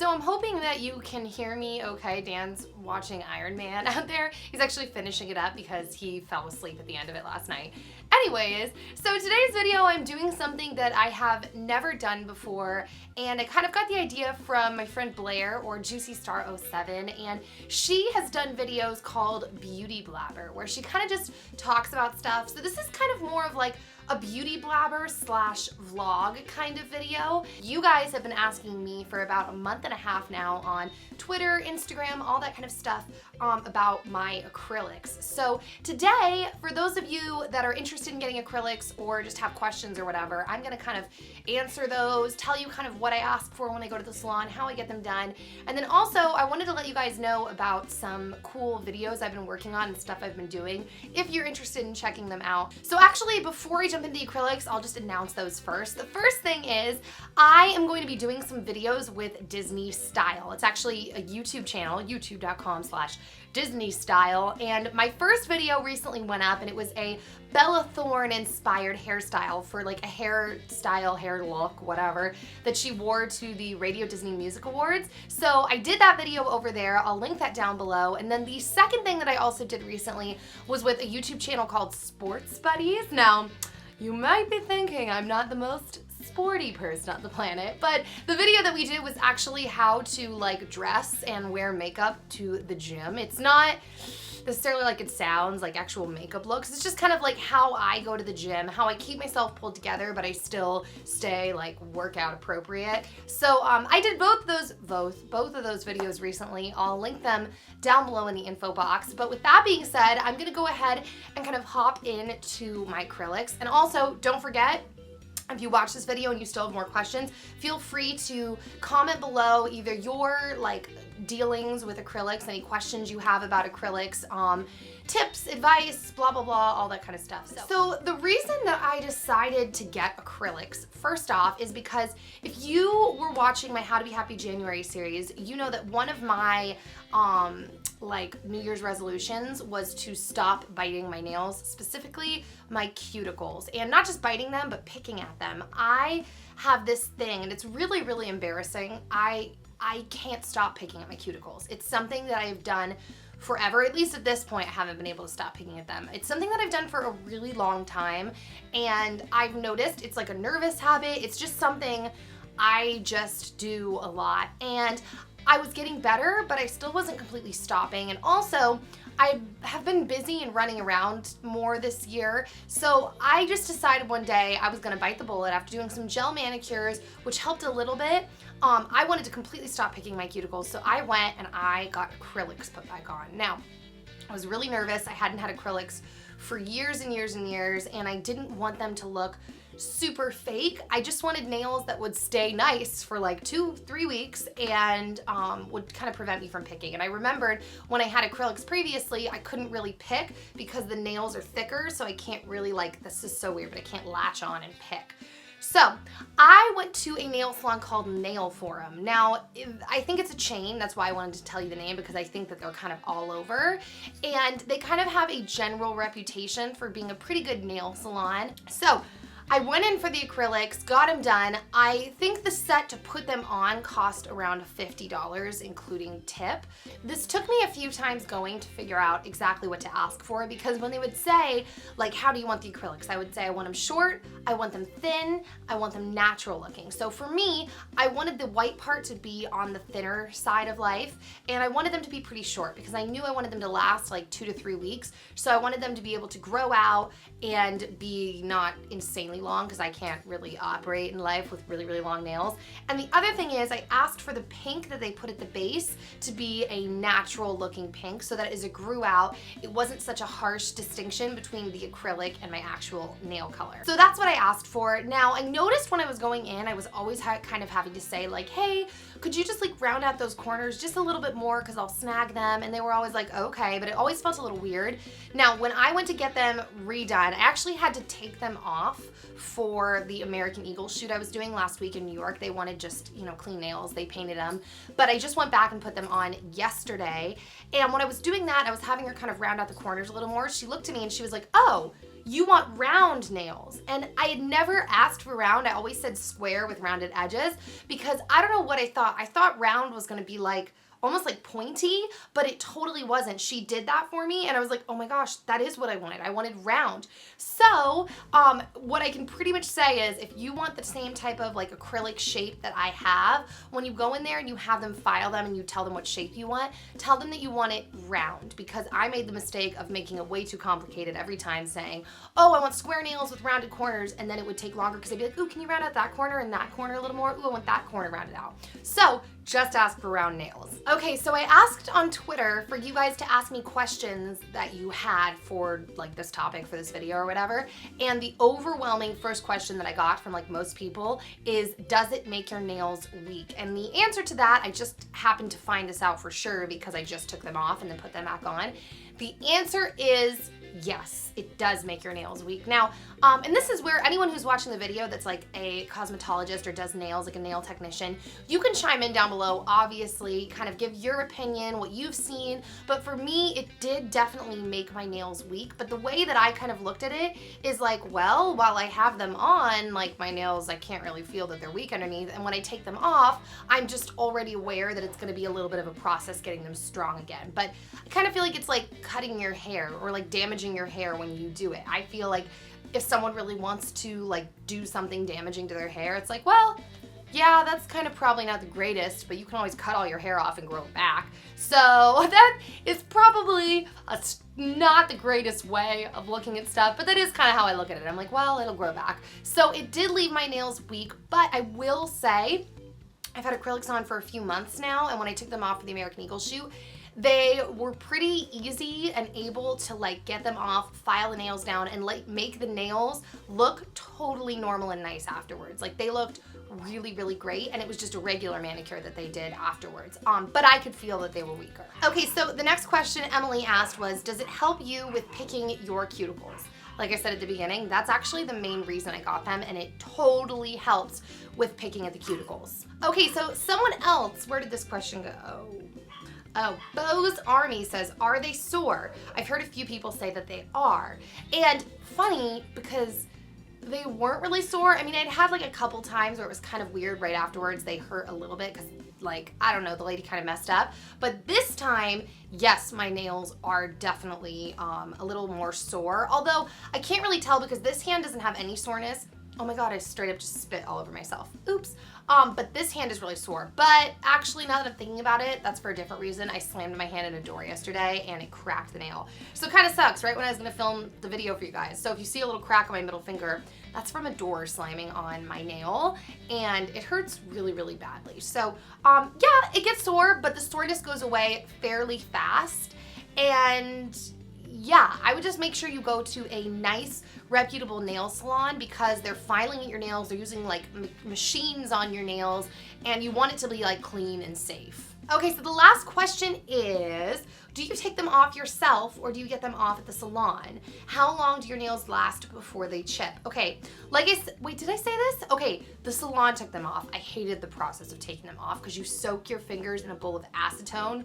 So I'm hoping that you can hear me okay. Dan's watching Iron Man out there. He's actually finishing it up because he fell asleep at the end of it last night. Anyways, so today's video I'm doing something that I have never done before, and I kind of got the idea from my friend Blair, or Juicy Star 07, and she has done videos called Beauty Blabber where she kind of just talks about stuff. So this is kind of more of like a beauty blabber slash vlog kind of video. You guys have been asking me for about a month and a half now on Twitter, Instagram, all that kind of stuff about my acrylics. So today, for those of you that are interested in getting acrylics or just have questions or whatever, I'm gonna kind of answer those, tell you kind of what I ask for when I go to the salon, how I get them done. And then also, I wanted to let you guys know about some cool videos I've been working on and stuff I've been doing, if you're interested in checking them out. So actually, before I jump into acrylics, I'll just announce those first. The first thing is, I am going to be doing some videos with Disney Style. It's actually a YouTube channel, youtube.com/Disney Style, and my first video recently went up and it was a Bella Thorne inspired hairstyle for like a hairstyle, hair look, whatever, that she wore to the Radio Disney Music Awards. So I did that video over there. I'll link that down below. And then the second thing that I also did recently was with a YouTube channel called Sports Buddies. Now, you might be thinking I'm not the most sporty person on the planet, but the video that we did was actually how to like dress and wear makeup to the gym. It's not necessarily like it sounds, like actual makeup looks. It's just kind of like how I go to the gym, how I keep myself pulled together, but I still stay like workout appropriate. So I did both of those videos recently. I'll link them down below in the info box. But with that being said, I'm gonna go ahead and kind of hop into my acrylics. And also, don't forget, if you watch this video and you still have more questions, feel free to comment below either your like dealings with acrylics, any questions you have about acrylics, tips, advice, blah, blah, blah, all that kind of stuff. So the reason that I decided to get acrylics, first off, is because if you were watching my How to Be Happy January series, you know that one of my like New Year's resolutions was to stop biting my nails, specifically my cuticles, and not just biting them, but picking at them. I have this thing, and it's really, really embarrassing. I can't stop picking at my cuticles. It's something that I've done forever. At least at this point, I haven't been able to stop picking at them. It's something that I've done for a really long time, and I've noticed it's like a nervous habit. It's just something I just do a lot, and I was getting better, but I still wasn't completely stopping. And also, I have been busy and running around more this year, so I just decided one day I was gonna bite the bullet after doing some gel manicures, which helped a little bit. I wanted to completely stop picking my cuticles, so I went and I got acrylics put back on. Now, I was really nervous. I hadn't had acrylics for years and years and years, and I didn't want them to look super fake. I just wanted nails that would stay nice for like 2-3 weeks and would kind of prevent me from picking. And I remembered when I had acrylics previously, I couldn't really pick because the nails are thicker, so I can't really like, this is so weird, but I can't latch on and pick. So I went to a nail salon called Nail Forum. Now, I think it's a chain. That's why I wanted to tell you the name, because I think that they're kind of all over. And they kind of have a general reputation for being a pretty good nail salon. So I went in for the acrylics, got them done. I think the set to put them on cost around $50, including tip. This took me a few times going to figure out exactly what to ask for, because when they would say, like, how do you want the acrylics? I would say I want them short, I want them thin, I want them natural looking. So for me, I wanted the white part to be on the thinner side of life, and I wanted them to be pretty short because I knew I wanted them to last like 2 to 3 weeks. So I wanted them to be able to grow out and be not insanely long, because I can't really operate in life with really, really long nails. And the other thing is, I asked for the pink that they put at the base to be a natural looking pink, so that as it grew out, it wasn't such a harsh distinction between the acrylic and my actual nail color. So that's what I asked for. Now, I noticed when I was going in, I was always kind of having to say like, hey, could you just like round out those corners just a little bit more because I'll snag them? And they were always like, okay, but it always felt a little weird. Now, when I went to get them redone, I actually had to take them off for the American Eagle shoot I was doing last week in New York. They wanted just, you know, clean nails. They painted them. But I just went back and put them on yesterday. And when I was doing that, I was having her kind of round out the corners a little more. She looked at me and she was like, oh, you want round nails. And I had never asked for round. I always said square with rounded edges because I don't know what I thought. I thought round was gonna be like almost like pointy, but it totally wasn't. She did that for me and I was like, oh my gosh, that is what I wanted. I wanted round. So what I can pretty much say is if you want the same type of like acrylic shape that I have, when you go in there and you have them file them and you tell them what shape you want, tell them that you want it round, because I made the mistake of making it way too complicated every time saying, oh, I want square nails with rounded corners, and then it would take longer because I'd be like, ooh, can you round out that corner and that corner a little more? Ooh, I want that corner rounded out. So just ask for round nails. Okay, so I asked on Twitter for you guys to ask me questions that you had for like this topic for this video or whatever. And the overwhelming first question that I got from like most people is, does it make your nails weak? And the answer to that, I just happened to find this out for sure because I just took them off and then put them back on. The answer is yes, it does make your nails weak. Now, and this is where anyone who's watching the video that's like a cosmetologist or does nails, like a nail technician, you can chime in down below, obviously, kind of give your opinion, what you've seen. But for me, it did definitely make my nails weak. But the way that I kind of looked at it is like, well, while I have them on, like my nails, I can't really feel that they're weak underneath. And when I take them off, I'm just already aware that it's gonna be a little bit of a process getting them strong again. But I kind of feel like it's like cutting your hair or like damaging your hair when you do it. I feel like if someone really wants to like do something damaging to their hair, it's like, well, yeah, that's kind of probably not the greatest, but you can always cut all your hair off and grow it back. So that is probably not the greatest way of looking at stuff, but that is kind of how I look at it. I'm like, well, it'll grow back. So it did leave my nails weak, but I will say I've had acrylics on for a few months now, and when I took them off for the American Eagle shoot, they were pretty easy and able to like get them off, file the nails down, and like make the nails look totally normal and nice afterwards. Like they looked really, really great, and it was just a regular manicure that they did afterwards. But I could feel that they were weaker. Okay, so the next question Emily asked was, does it help you with picking your cuticles? Like I said at the beginning, that's actually the main reason I got them, and it totally helps with picking at the cuticles. Okay, so someone else, where did this question go? Oh, Bo's Army says, are they sore? I've heard a few people say that they are. And funny, because they weren't really sore. I mean, I'd had like a couple times where it was kind of weird right afterwards. They hurt a little bit because like, I don't know, the lady kind of messed up. But this time, yes, my nails are definitely a little more sore. Although I can't really tell because this hand doesn't have any soreness. Oh my God, I straight up just spit all over myself. Oops. But this hand is really sore. But actually, now that I'm thinking about it, that's for a different reason. I slammed my hand in a door yesterday and it cracked the nail. So it kind of sucks, right when I was gonna film the video for you guys. So if you see a little crack on my middle finger, that's from a door slamming on my nail, and it hurts really, really badly. So yeah, it gets sore, but the soreness goes away fairly fast. And yeah, I would just make sure you go to a nice, reputable nail salon because they're filing at your nails, they're using like machines on your nails, and you want it to be like clean and safe. Okay, so the last question is, do you take them off yourself or do you get them off at the salon? How long do your nails last before they chip? Okay, like I said, wait, did I say this? Okay, the salon took them off. I hated the process of taking them off because you soak your fingers in a bowl of acetone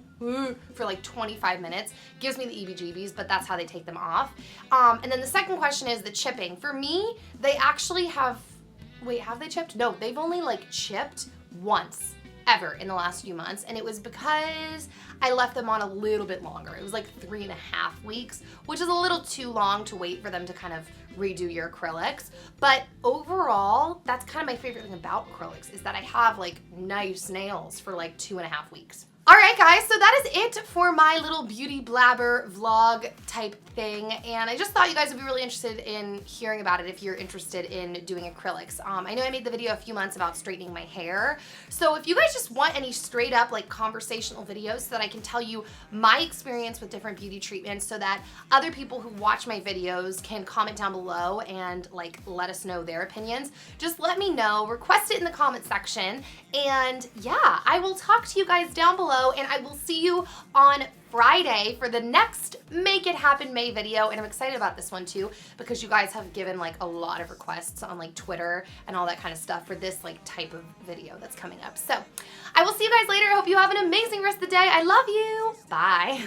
for like 25 minutes. Gives me the EBGBs, but that's how they take them off. And then the second question is the chipping. For me, they actually have, wait, have they chipped? No, they've only like chipped once ever in the last few months, and it was because I left them on a little bit longer. It was like 3.5 weeks, which is a little too long to wait for them to kind of redo your acrylics. But overall, that's kind of my favorite thing about acrylics is that I have like nice nails for like 2.5 weeks. All right, guys, so that is it for my little beauty blabber vlog type thing, and I just thought you guys would be really interested in hearing about it if you're interested in doing acrylics. I know I made the video a few months about straightening my hair, so if you guys just want any straight up like conversational videos so that I can tell you my experience with different beauty treatments so that other people who watch my videos can comment down below and like let us know their opinions, just let me know, request it in the comment section, and yeah, I will talk to you guys down below. And I will see you on Friday for the next Make It Happen May video, and I'm excited about this one too because you guys have given like a lot of requests on like Twitter and all that kind of stuff for this like type of video that's coming up. So I will see you guys later. I hope you have an amazing rest of the day. I love you. Bye.